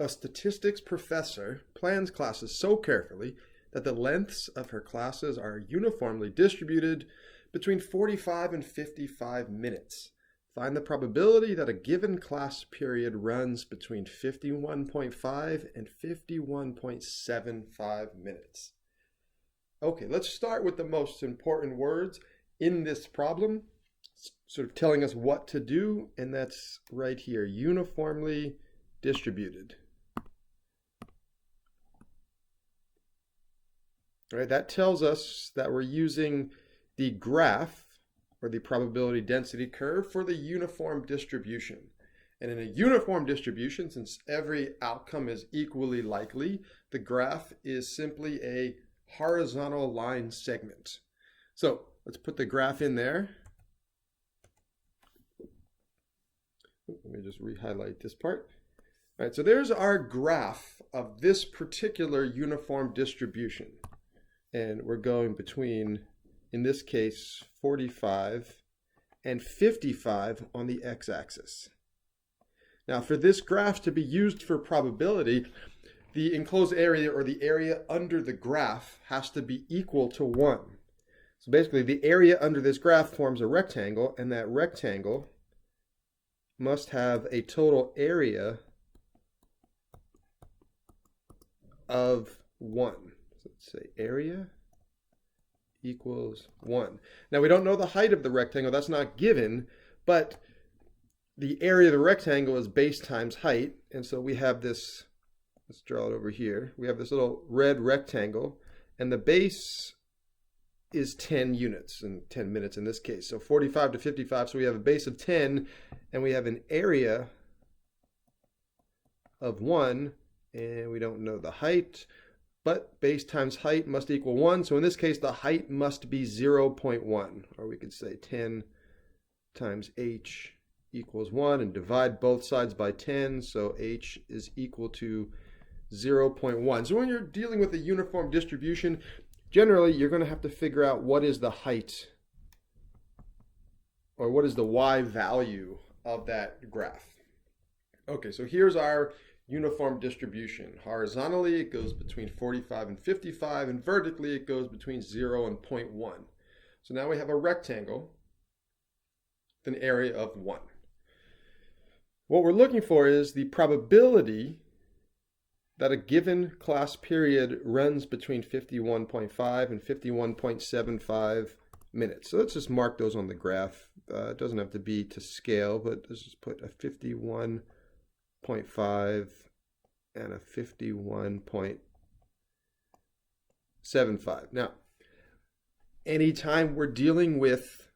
A statistics professor plans classes so carefully that the lengths of her classes are uniformly distributed between 45 and 55 minutes. Find the probability that a given class period runs between 51.5 and 51.75 minutes. Okay, let's start with the most important words in this problem, sort of telling us what to do, and that's right here, uniformly distributed. All right, that tells us that we're using the graph or the probability density curve for the uniform distribution. And in a uniform distribution, since every outcome is equally likely, the graph is simply a horizontal line segment. So let's put the graph in there. Let me just re-highlight this part. All right, so there's our graph of this particular uniform distribution. And we're going between, in this case, 45 and 55 on the x-axis. Now, for this graph to be used for probability, the enclosed area or the area under the graph has to be equal to 1. So basically, the area under this graph forms a rectangle, and that rectangle must have a total area of 1. So let's say area equals 1. Now we don't know the height of the rectangle, that's not given, but the area of the rectangle is base times height, and so we have this, let's draw it over here, we have this little red rectangle, and the base is 10 units, and 10 minutes in this case, so 45 to 55, so we have a base of 10, and we have an area of 1, and we don't know the height, but base times height must equal 1. So in this case, the height must be 0.1. Or we could say 10 times h equals 1 and divide both sides by 10. So h is equal to 0.1. So when you're dealing with a uniform distribution, generally you're going to have to figure out what is the height or what is the y value of that graph. Okay, so here's our uniform distribution. Horizontally, it goes between 45 and 55, and vertically, it goes between 0 and 0.1. So now we have a rectangle with an area of 1. What we're looking for is the probability that a given class period runs between 51.5 and 51.75 minutes. So let's just mark those on the graph. It doesn't have to be to scale, but let's just put a 51.5 and a 51.75. Now, anytime we're dealing with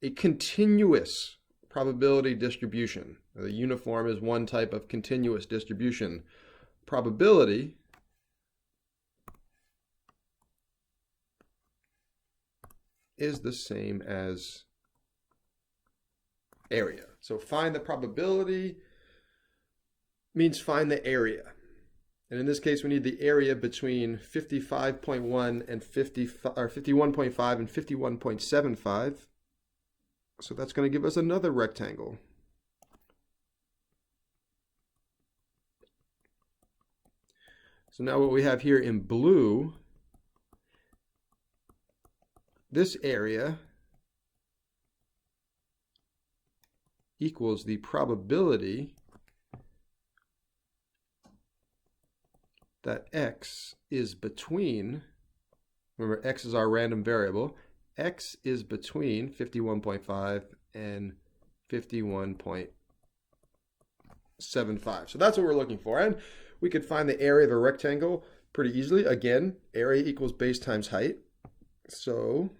a continuous probability distribution, the uniform is one type of continuous distribution, probability is the same as area. So find the probability means find the area. And in this case, we need the area between 55.1 and 51.5 and 51.75. So that's going to give us another rectangle. So now what we have here in blue, this area equals the probability that x is between, remember x is our random variable, x is between 51.5 and 51.75. So that's what we're looking for. And we could find the area of a rectangle pretty easily. Again, area equals base times height. So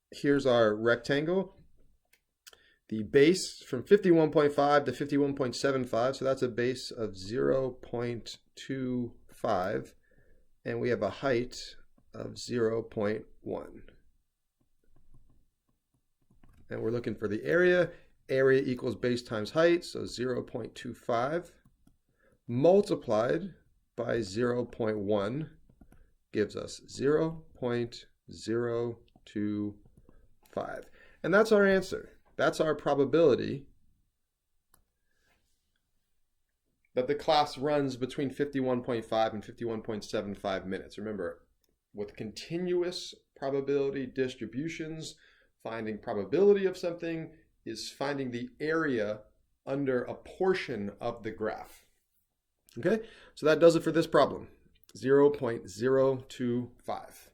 here's our rectangle. The base from 51.5 to 51.75, so that's a base of 0.25, and we have a height of 0.1. And we're looking for the area. Area equals base times height, so 0.25 multiplied by 0.1 gives us 0.025. And that's our answer. That's our probability that the class runs between 51.5 and 51.75 minutes. Remember, with continuous probability distributions, finding probability of something is finding the area under a portion of the graph. Okay, so that does it for this problem, 0.025.